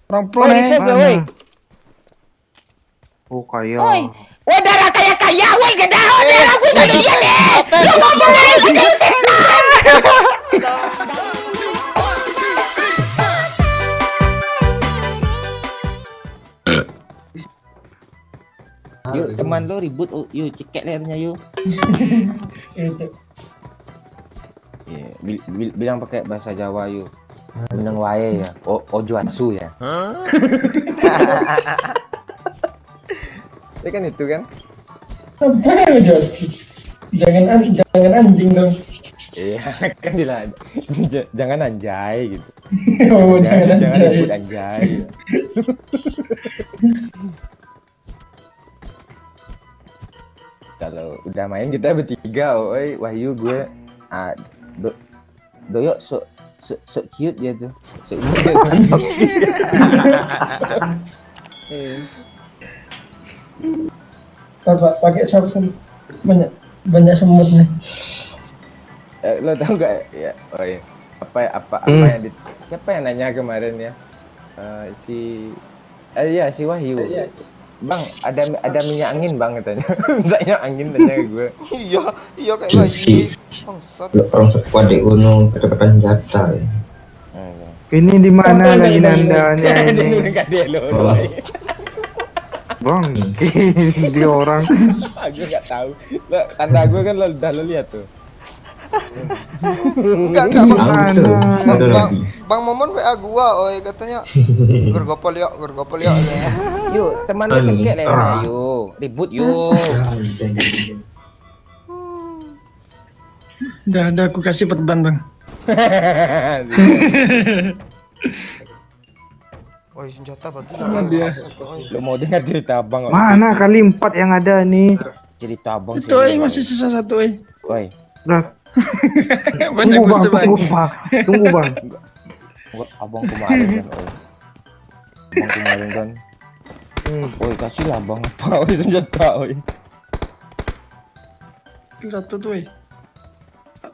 Rampok Woi, nih. report gak, woi? Oh kaya. Woi, woi darah kaya, woi gede, darah gue Eh, gede iya kapten, deh. kapten, Lu ngomong kapten. dari gede setan. Yuk teman lo ribut, yuk cekek lehernya yuk. Itu. Iya, bilang pakai bahasa Jawa yuk. Meneng wae ya, ojo atsu ya. Ya kan itu kan? Apa aja? Jangan anjing dong. Iya, kan jangan anjay gitu. Oh, Jangan anjay. ribut anjay. Kalau udah main kita bertiga, oi, Wahyu gue, Doyok so cute dia tuh, so imut dia tuh. Pakai sabun banyak semut nih. Lo tau gak ya? Oh iya. Apa yang siapa yang nanya kemarin ya? Si Wahyu. Bang, ada minyak angin bang katanya. Minyak angin tanya ke gue. Iya kayak bayi. Bangsat. Orang sekuat di gunung kedekatan senjata ya. Ini di mana lagi nandanya ini? Enggak dia lo. Oh. Bang, dia orang. Gue nggak tahu. Lo tanda gue kan lo udah lo lihat tuh. Enggak bang. Ada Bang, lagi. bang Momon WA gua, oi katanya. Gergopol yuk. Yuk, teman lo cekek lehernya yuk. Ribut yuk. Udah aku kasih perban bang. Oi senjata bagi Mana dia? Lo mau dengar cerita abang? Mana kali 4 yang ada nih? Cerita abang Itu masih sisa satu Woi, Udah. banyak Tunggu bang, musuh bang. tunggu bang. abang kemarin kan, oi. Abang kemarin kan. Oi, kasihlah abang apa? Oi, senjata, oi. Satu tuh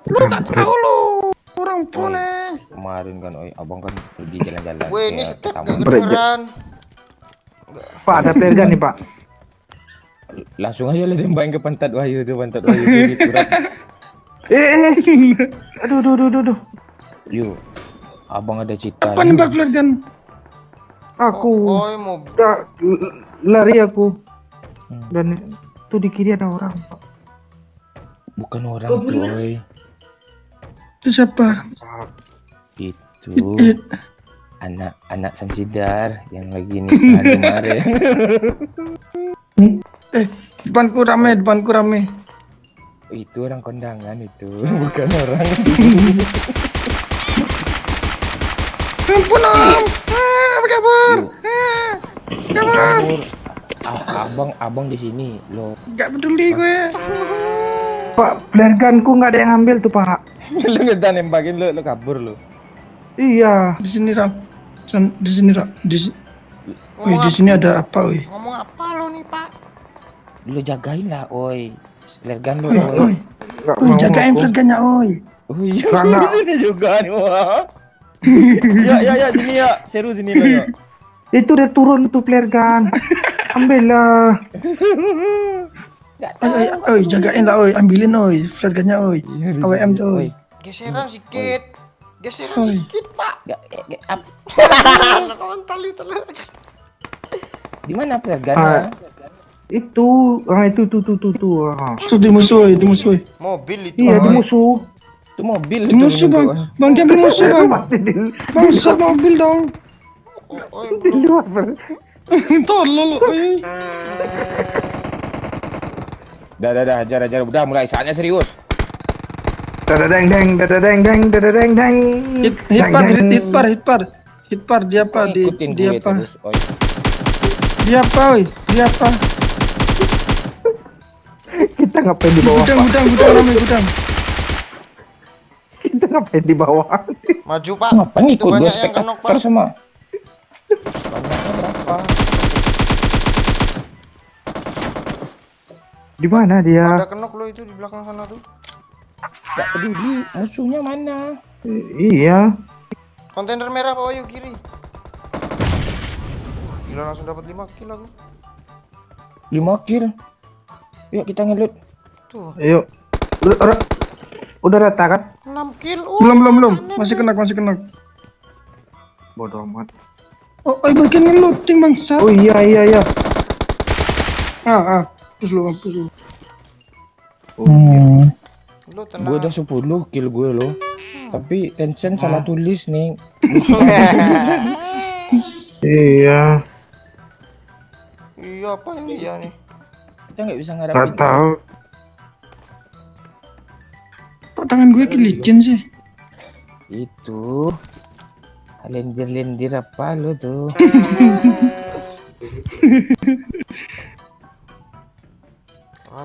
lu nggak tahu lu orang pune. Kemarin kan, oi, abang kan pergi jalan-jalan. Weh ini kayak step taman. gak kedengeran. Pak, ada player gun nih pak. Langsung aja lo tembakin ke pantat Wahyu tuh, pantat Wahyu gitu. Aduh. Yuk, abang ada cita. Apa nembak flare gun? Aku Oi mau udah lari aku. Dan itu di kiri ada orang. Pak. Bukan orang tuh, oi. Itu siapa? Itu anak Samsidar yang lagi nikah kemarin. Depanku rame. Itu orang kondangan itu, bukan orang. Ampun om. Apa kabur? Kabur. Abang di sini lo. Gak peduli gue. Pak, player gunku nggak ada yang ambil tuh pak. Lu nggak nembakin lo kabur lo. Iya. Di sini Ram. Di sini Ram. Wih, di sini ada apa wih? ngomong apa lo nih pak? Lu jagain lah, oi. Lergan lo, Oi. oi. Nggak Wih, mau jagain aku. flare gunnya oi. Oh iya, Karena- di sini juga nih, wah. Ya, sini ya. Seru sini lo, ya. Itu udah turun tuh player gun. Ambil lah. Oi, jagain lah oi, ambilin oi, flare gunnya oi. AWM tuh oi. Geseran sedikit. Oi. Pak. Kontol itu lo. Di mana lergannya? Itu, itu. Ah. Tuh di musuh oi, Mobil itu. Iya, di oi. musuh. Itu mobil Di musuh bang. Bang dia ambil musuh bang. Bangsat mobil dong. Oi Di luar. Tolol oi. Dah, hajar. Udah mulai saatnya serius. Dadadeng. Hitpar dia apa? Ikutin Dia gue apa? terus, oi. Dia apa oi? Dia apa? Kita ngapain di bawah? Gudang ramai gudang. Kita ngapain di bawah? Maju pak. Ngapain Itu ikut gue banyak yang kenok spektator pak. semua? Banyaknya berapa? Di mana dia? Ada kenok lo itu di belakang sana tuh. Gak peduli, musuhnya mana? Iya. Kontainer merah pak Wahyu kiri. Gila langsung dapat 5 kill aku. 5 kill. Yuk kita ngelut. Tuh, Ayo. Udah rata kan? 6 kill. Belum. Masih kena. Bodoh amat. Oh, bagian ngelooting bangsat. Oh iya. Push lu. Lu Gue tenang. udah 10 kill gue loh. Tapi Tencent salah tulis nih. Iya. Iya, apa yang dia nih? Kita nggak bisa Gak ngarapin. tahu. Kok tangan gue kelicin sih? Itu lendir apa lo tuh?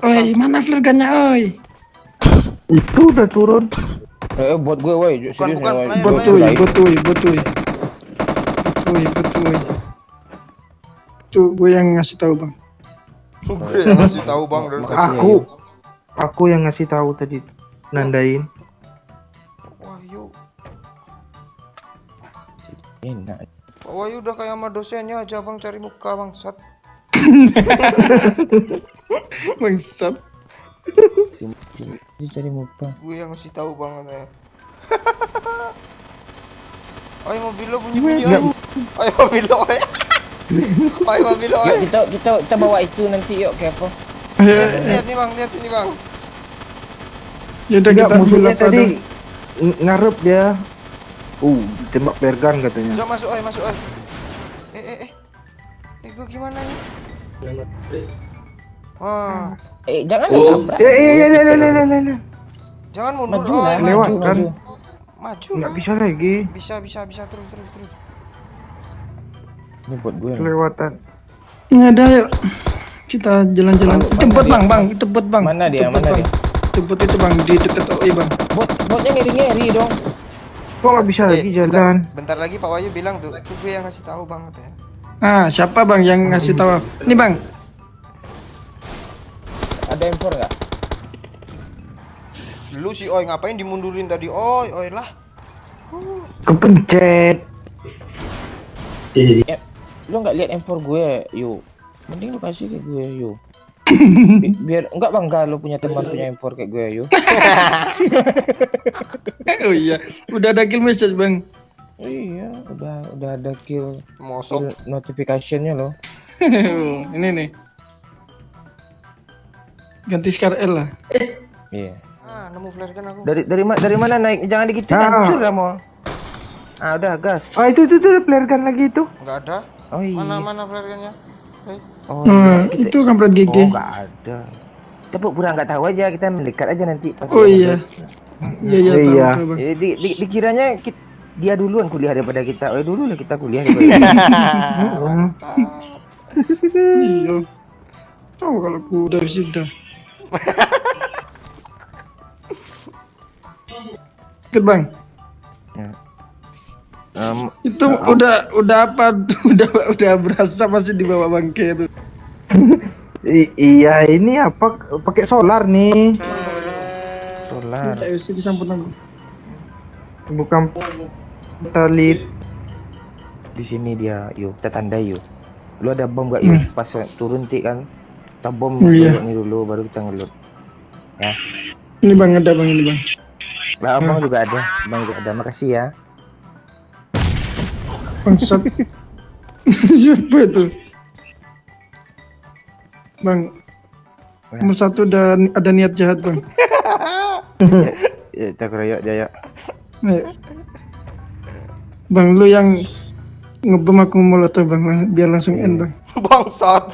Oi, mana flare gunnya, oi? Itu udah turun. Buat gue, woi, serius bukan, ya, woi. player, Betul. Tuh, gue yang ngasih tahu bang. Gue yang ngasih tahu Bang dari tadi. Aku yang ngasih tahu tadi. Nandain. Wahyu. Enak. Pak Wahyu udah kayak sama dosennya aja Bang, cari muka bangsat. Bangsat. Dia cari muka. Gue yang ngasih tahu Bang katanya. Ayo mobil lo bunyi-bunyi ayo. Ayo mobil lo ayo. Ayo mobil lo ayo. Yuk kita bawa itu nanti yuk ke apa? Lihat nih Bang, lihat sini Bang. Yaudah Enggak, kita musuhnya ambil tadi ngarep dia. Tembak pergan katanya. Coba masuk ayo. Gue gimana nih? Wah, Jangan nabrak. Iya. jangan mundur. Maju Oh, lah, lewat kan. maju Nggak lah. bisa lagi. Bisa terus. Ini buat gue. Kelewatan. Nggak ada, yuk. Kita jalan-jalan. Tebet bang. Tebet bang. Mana dia? Tebet itu bang di dekat OI bang. Botnya ngeri dong. Kok nggak bisa lagi jalan? Bentar lagi Pak Wahyu bilang tuh gue yang ngasih tahu Bang katanya. Siapa bang yang ngasih tahu? Ini bang. Ada M4 nggak? Lu si Oi ngapain dimundurin tadi? Oi lah. Kepencet. Lu nggak lihat M4 gue, yuk. Mending lu kasih ke gue, yuk. Biar enggak bangga lu punya teman punya M4 kayak gue, yuk. Oh iya, udah ada kill message bang. Iya, udah ada kill Mosok. notification-nya loh. Ini nih. Ganti Scar L lah. Iya. Nemu flare gun aku. Dari mana naik? Jangan digituin, hancur kamu. Udah gas. Itu flare gun lagi itu. Enggak ada. Oh iya. Mana flare gunnya? Oh, Itu kampret GG. nggak ada. Kita pura nggak tahu aja, kita mendekat aja nanti. Pas Oh iya. Iya. Tahu, bang. Dikiranya dia duluan kuliah daripada kita. Oh dulu lah kita kuliah daripada dia. Iya. Tahu kalau aku dari sudah. Ikut bang. Itu udah apa? Udah berasa masih di bawah bangke itu. Iya, ini apa? Pakai solar nih. Solar. Bisa disampun aku. Bukan talit. Di sini dia, yuk kita tandai yuk. Lu ada bom gak yuk? Pas turun tik kan, kita bom ini dulu baru kita ngelut. Ya. Ini bang ada bang ini bang. Lah abang juga ada, Makasih ya. Bangsat. Siapa itu? Bang. Nomor 1 ada niat jahat bang. Kita keroyok Jaya. Ayo. Bang lu yang ngebom aku molotov bang, biar langsung end bang. Bangsat.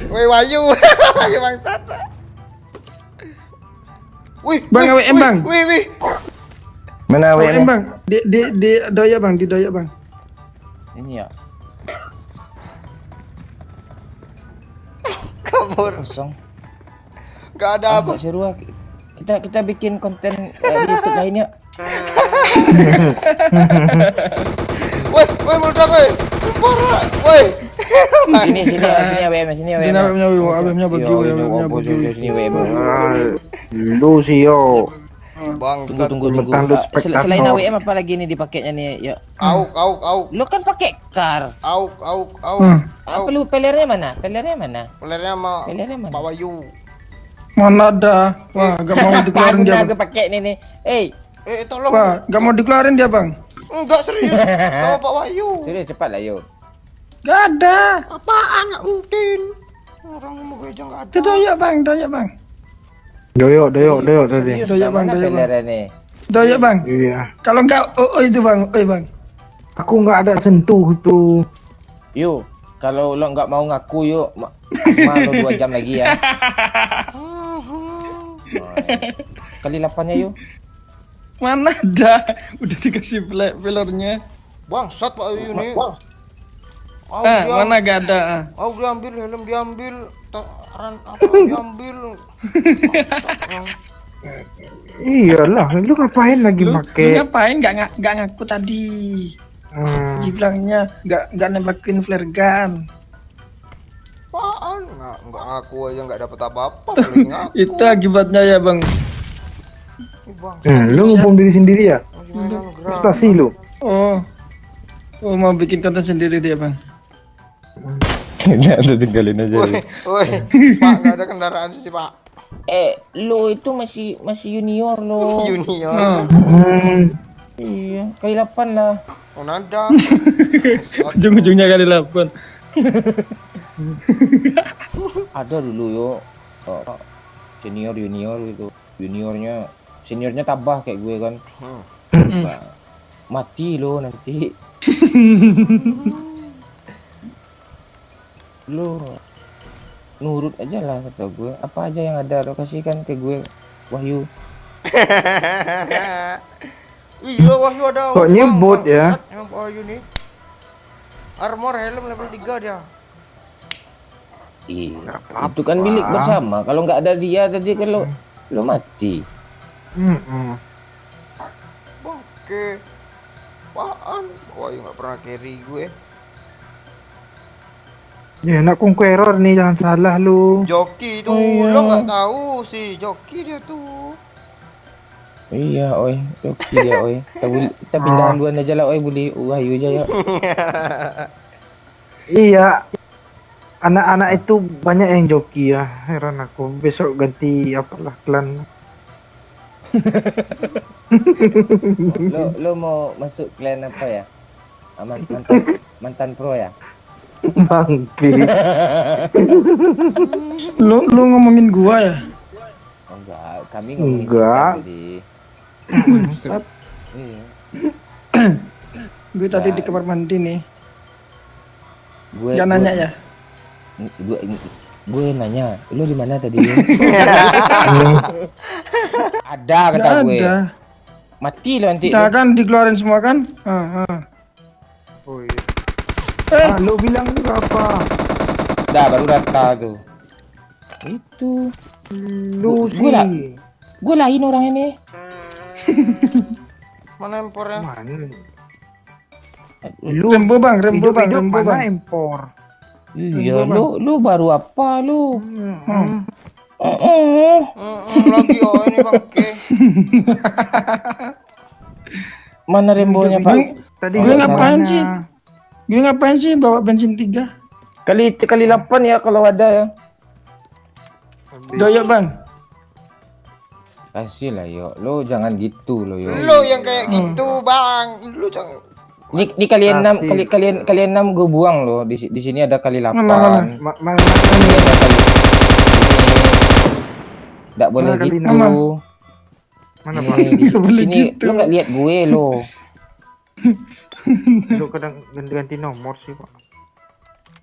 Woi Wahyu. Wahyu bangsat. Wih, Bang, AWM, Bang. Wih. Mana Oh, awalnya? bang, di doya bang, di doya bang. Ini ya, Kabur. kosong. Gak ada apa. Nggak seru ah. Kita bikin konten di YouTube lainnya. Woi, meledak woi. Parah, woi. Sini AWM, sini AWM. Sini AWM-nya bagi, Iya, AWM-nya bagi. Sini AWM. Lu sih yo. Bangsat. Tunggu. Mentang lu spektator. Selain AWM apa lagi nih dipakainya nih? Ya. Auk. Lu kan pakai kar. Auk. Apa lu pelernya mana? Pelernya mana? Pelernya sama Pelernya mana? Pak Wayu. Mana ada? Wah, gak mau dikeluarin dia, Pernah Bang. gue pakai nih. Tolong. Wah, gak mau dikeluarin dia, Bang. Enggak serius. Sama Pak Wayu. Serius cepat lah yo. Gak ada. Apaan? Nggak mungkin. Orang mau gue aja nggak ada. Itu doyok, Bang. Doyok, Bang. Doyok tadi. Serius, Doyok, Bang, mana doyok, Bang. pelernya nih? Doyok, Bang. Iya. Kalau enggak, itu, Bang. Bang. Aku nggak ada sentuh itu. Yo, kalau lo nggak mau ngaku yuk, malu 2 jam lagi ya. Kali 8-nya yuk. Mana ada? Udah dikasih pelernya. Bangsat Pak Wayu nih. Mana gak ada? Aku diambil, helm diambil, taran apa diambil. Bangsat, yang. Iyalah, lu ngapain lagi Lu make? ngapain gak ngaku tadi? Dibilangnya gak nembakin flare gun. Apaan? Nah, nggak ngaku aja nggak dapat apa-apa. Boleh ngaku. Itu akibatnya ya, Bang. Ih, bangsat. Lu ngomong diri sendiri ya? Masih mainan gerak. Prestasi lu. Oh, mau bikin konten sendiri dia, Bang. Nggak ada tinggalin aja. Woi, Pak, nggak ada kendaraan sih Pak. Lo itu masih junior lo. Junior. Iya, kali 8 lah. Oh nada. Ujung-ujungnya kali 8. Ada dulu yo. Senior gitu. Seniornya tabah kayak gue kan. Nah, mati lo nanti. Lo nurut aja lah kata gue. Apa aja yang ada lo kasihkan ke gue, Wahyu. Iya Wahyu ada. Kok nyebut ya? Bangsat, yang Wahyu nih. Armor helm level 3 dia. Iya, itu kan milik bersama. Kalau nggak ada dia tadi kan lo mati. Oke. Apaan? Wahyu nggak pernah carry gue. Ya nak conqueror nih, jangan salah lu. Joki tuh, lo nggak tahu sih Joki dia tuh. Iya, oi, oke dia, oi. Kita pindah haluan aja lah, oi, boleh Wahyu aja ya. Iya. Anak-anak itu banyak yang joki ya. Heran aku. Besok ganti apalah klan. Lo mau masuk klan apa ya? Mantan pro ya? Bangke. Lu ngomongin gua ya? Oh, enggak, kami ngomongin Enggak. Sikat tadi. Bangsat. Iya. Gue tadi di kamar mandi nih. Gue Gak nanya ya? Gue nanya, lu di mana tadi? Ada kata Gak gue. ada. Mati lo nanti. Nah kan dikeluarin semua kan? Oh iya. Lu bilang juga apa? Dah baru rata tuh. Itu. Lu Gua sih. Gue lain orang ini. Mana impornya? Mana? Rembo bang. Mana impor? Iya, lu baru apa lu? Lagi ini bangke. Mana rembonya Pak? Tadi Gue ngapain sih bawa bensin 3? Kali 8 ya kalau ada ya. Doyok bang. Kasih lah yo, lo jangan gitu lo yo. Lo yang kayak gitu bang. Lo jangan. Ini kalian 6 kalian 6 gue buang lo. Di sini ada kali 8. Mana? Mana? Ini ada kali. Enggak boleh Mana kali gitu. nama? Mana Pak? Di boleh sini gitu. lo nggak lihat gue lo. Lu kadang ganti nomor sih Pak.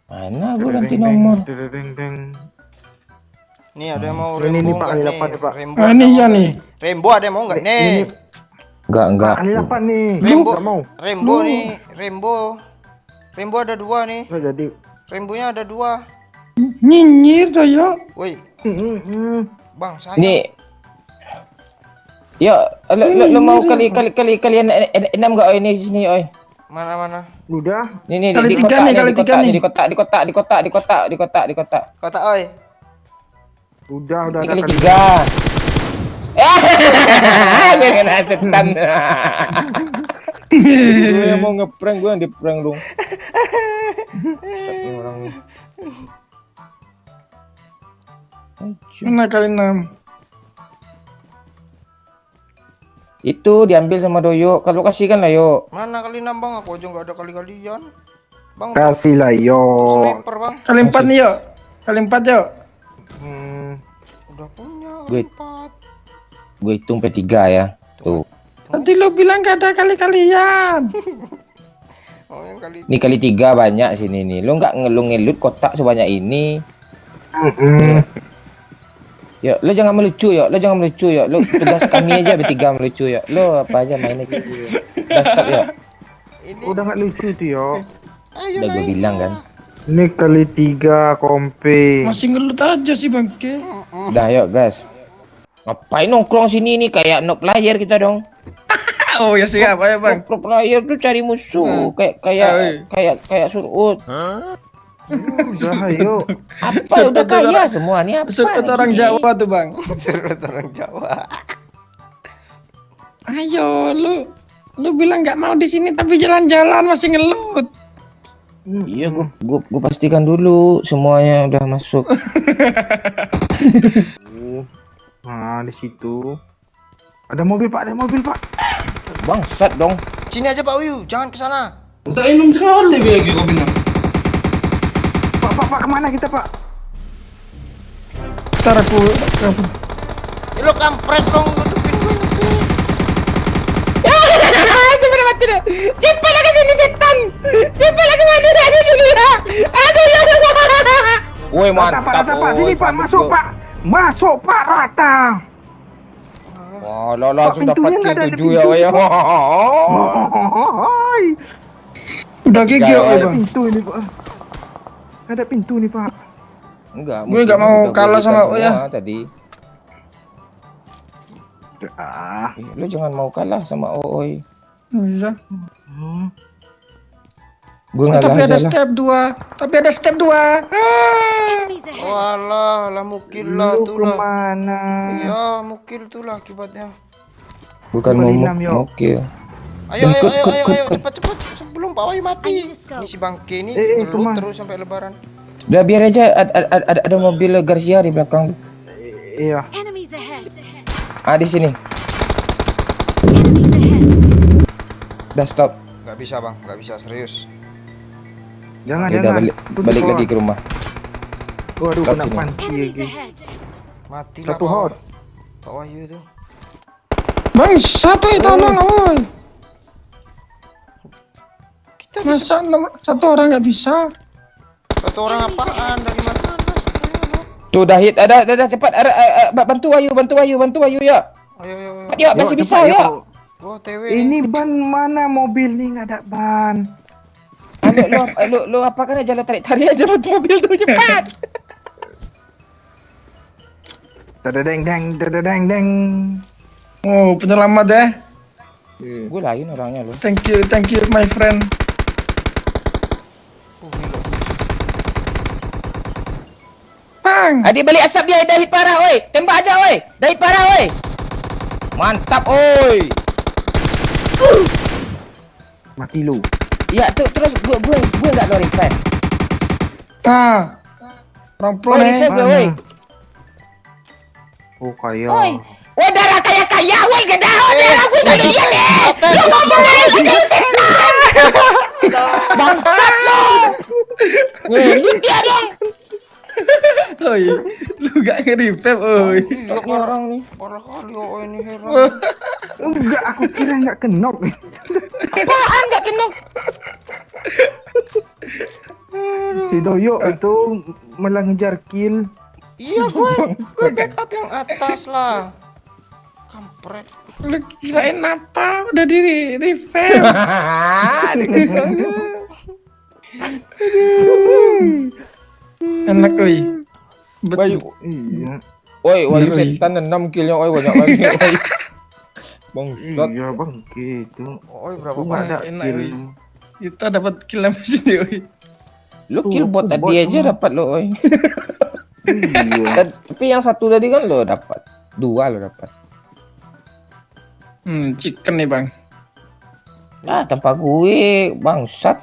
Mana gue ganti nomor? Deng. Nih ada yang mau Ini Rembo Pak, nggak ini nih? Pak, Pak. Rembo Ah, ada ini mau ya nggak nih. Rembo ada yang mau nggak nih? Enggak. Kali apa nih? Rembo. Nggak mau. Rembo nih. Rembo ada 2 nih. Nggak jadi. Rembonya ada 2. Nyinyir doyok. Woi, bang saya. Nih. Yo, lo mau kalian 6 enggak ini sini oi. Mana? Udah. Nih Kali di tiga kotak nih, nih, kali di tiga kotak nih. nih, di kotak. Udah Ini ada kali kali. 3. Gue kena setan. Gue yang mau ngeprank, gue yang di-prank dong. Tapi orang nih. Mana kali 6? Itu diambil sama Doyo. Kalau kasih kan lah yo. Mana kali 6 bang? Aku aja nggak ada kali-kalian. Bang, Kasih lah yo. sniper bang. Kali 4 nih yuk. Kali 4 yuk. Udah punya Gue- kali 4. Gue hitung P3 ya. Tuh. Nanti lo bilang gak ada kali-kalian. Oh yang kali Ini kali 3 banyak sini nih. Lo nggak ngelut kotak sebanyak ini. Yo, lo jangan melucu yo. Lo jangan melucu yo. Lo tugas kami aja bertiga melucu yo. Lo apa aja main aja. Udah stop yo. ini. Udah nggak lucu tuh yo. Ayo Udah gue naik. bilang kan. Ini kali 3 kompe. Masih ngelut aja sih bangke. Udah yuk gas. Ngapain nongkrong sini nih kayak no player kita dong. Oh ya siap ayo bang. Pro player tuh cari musuh kayak surut. Udah ayo. Apa udah kaya semua nih apa? Surut orang ini? Jawa tuh bang. Seru orang Jawa. Ayo lu bilang nggak mau di sini tapi jalan-jalan masih ngelut. Iya, gua pastikan dulu semuanya udah masuk. Nah, di situ. Ada mobil, Pak. Ada mobil, Pak. Bangsat dong. Sini aja Pak Wiu, jangan ke sana. Tak minum sekali lagi kau bilang. Pak, kemana kita, Pak? Ntar aku. Lo kampret dong, nutupin gue nanti. Mati deh. Siapa lagi sini setan? Siapa lagi mana ada dulu ya? Aduh ya. Woi mantap. Pak. Sini, Pak. Masuk, Pak. Masuk, Pak. Rata. Wah, lo langsung Pak, dapat pintunya nggak kill 7 ada ya, pintu, woi. Hai. Udah gigi Gak, ya Ada bang. pintu ini, Pak. Ada pintu nih, Pak. Enggak. Gue nggak mau udah kalah gua sama ikat Oya. semua tadi. Lo jangan mau kalah sama Oi. Iya. Gue Oh, ngalah tapi ada aja lah. step 2. Tapi ada step 2. Walah, lah mukil lah Lu tuh lah. kemana? Iya, mukil tuh lah akibatnya. Bukan Kembali mau enam, yo. mukil. Ayo, cepat sebelum Pak Wai mati. Ini si bangke ini ngelut kemana? terus sampai lebaran. Udah biar aja ada mobil Garcia di belakang. Iya. Enemies ahead. Ah di sini. Enemies ahead. Udah stop. Gak bisa bang, gak bisa serius. Jangan, Udah jangan. balik lagi ke rumah. Waduh, Stop kena sini. panci Enemies lagi. ahead. Mati lah Satu Pak hot. Pak Wahyu itu. Bang, satu itu tolong oi. Kita bisa Masa satu orang nggak bisa? satu orang apaan dari mana? Tuh dah hit ada cepat bantu Ayu ya. Ayo. Yuk masih Yuk, bisa cepat, ya. yuk. Gua TW Ini ban mana mobil nih nggak ada ban. Lu apa kan aja lo tarik aja bantu mobil tuh cepat. Dadadeng deng. Oh, penyelamat ya. Gue lain orangnya lo. Thank you my friend. Bang, Adik balik asap dia dah hit parah oi. Tembak aja oi. Dah hit parah oi. Mantap oi. Mati lu. Ya tuh terus gue enggak lo revive. nah, orang pro Oi nih. revive gue oi. Oh kaya. Oi. Woi darah kaya woi gede darah gue gede nih. Lu ngomong aja bangsat lo. Ngelit dia dong. Oi, lu gak nge-revive oi. Iya Ini orang nih. parah kali oh ini heran. Enggak, aku kira nggak kenok. Apaan enggak kenok? Si Doyo itu malah ngejar kill. Iya gue backup yang atas lah. Kampret. Lu kirain apa? Udah di revive. Enak oi. Bayu. Iya. Oi, Wayu Oi. setan 6 killnya oi banyak banget oi. Bangsat. Iya bang, gitu. Oh berapa Aku nggak Pak? ada Enak, kill. oi. Kita dapat kill sama sini oi. Lu kill bot Bot tadi aja semua. dapat lo oi. Iya. Tapi yang satu tadi kan lo dapat. 2 lo dapat. Chicken nih bang. Ah, tempat gue bangsat.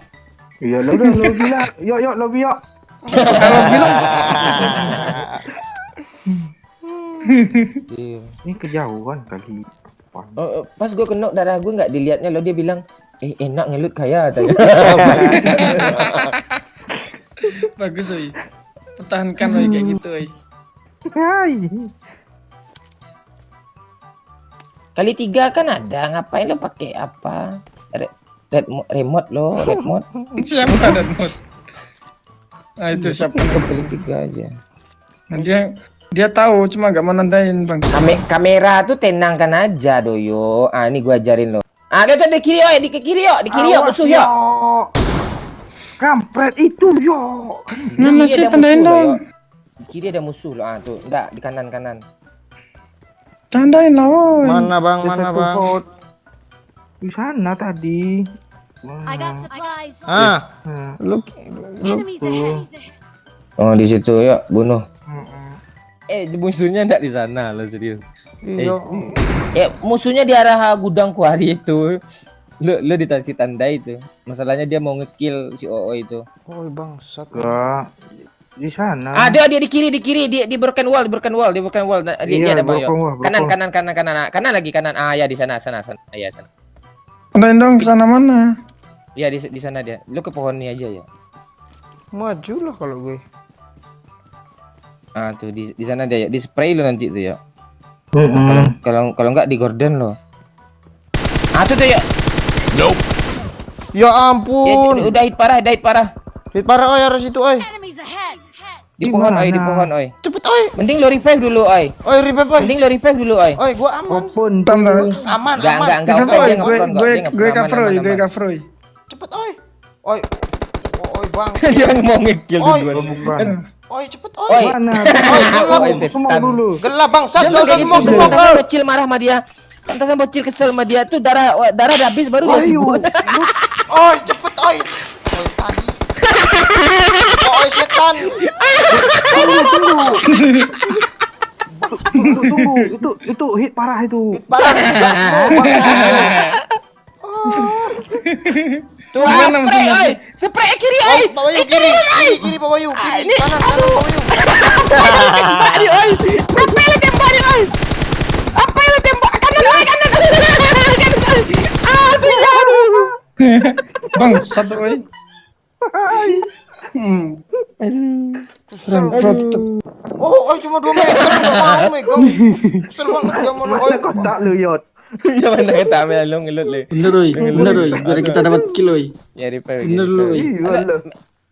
Iya, lo bilang. Yuk, lobby yuk. Iya. Ini kejauhan kali. Pas gue kena darah gue nggak dilihatnya lo, dia bilang enak ngelut kaya tanya. Bagus oi. Pertahankan oi kayak gitu oi. Hai. Kali 3 kan ada, ngapain lo pakai apa? Remote lo, remote. Siapa dan mod? Nah itu siapa? Kali 3 aja. Nah, dia tahu cuma gak mau nandain bang. Kamera tuh tenangkan aja doyo. Ah, ini gua ajarin lo. Ah, dia tuh di kiri yo, di kiri yo, musuh yo. Kampret itu yo. Mana sih tandain dong? Di kiri ada musuh lo. Ah, tuh, enggak di kanan. Tandain lah woi. Mana bang? Mana bang? Di sana tadi. I got supplies. Ah, Nah, look. Enemies ahead. Oh, di situ ya, bunuh. Musuhnya enggak di sana lo, serius. Iya. Musuhnya di arah gudang kuari itu. Lo dikasih tanda itu. Masalahnya dia mau ngekill si OO itu. Oh bangsat. enggak. Di sana. Dia di kiri, di broken wall. Nah, dia ada Mayo. broken wall. Kanan lagi. Ah, ya di sana. Ya, sana. Tandain dong ke sana mana? Ya di sana dia. Lu ke pohon ini aja ya. Maju lah kalau gue. Ah, tuh di sana dia ya. Di spray lu nanti tuh ya. Mm-mm. Kalau enggak di gorden lo. Ah, tuh ya. Ya ampun. Udah hit parah. Hit parah oi harus itu oi. Enemies ahead. Di pohon Gimana? oi. Cepet oi. Mending lo revive dulu oi. Oi revive oi. Oi gua aman. Open Tambah. Aman. Enggak Gue oke, dia nge-front kok. Dia gue nge-front, cover oi, aman. gue cover oi. Cepet oi. Oi. Oi bang. Dia mau nge-kill Oi. duluan. bukan. Oi cepet Oi. oi. Mana? Oi gelap. Semua dulu. Gelap bangsat Jangan gak usah kayak semua gitu. semua. Pantasan bocil marah sama dia. Pantasan bocil kesel sama dia tuh darah udah habis baru dia Ayo. sebut. Oi cepet oi. Oi tadi. Oi setan. Tunggu. Itu hit parah itu. Hit parah gas lo bangsat. Tuh, Gimana spray oi. Spray kiri oi. Oi Pak Bayu kiri Pak Bayu kiri kanan Pak Bayu. Tadi oi. Apa yang tembak kanan oi kanan. Ah, tuh jauh. Bang satu oi. Kesel. Oh, oi cuma 2 meter enggak mau megang. Kesel banget dia mau oi. Masa kau tak lu yot. Ya mana kata ambil lu ngelut lu. Bener oi, biar kita dapat kill oi. Ya repair. Bener lu oi.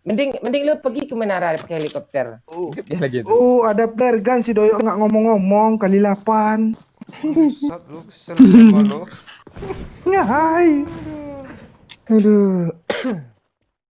Mending lu pergi ke menara pakai helikopter. Dia lagi itu. Ada player gun si Doyok nggak ngomong-ngomong kali 8. Bangsat lu kesel sama lu. Ya hai. Aduh.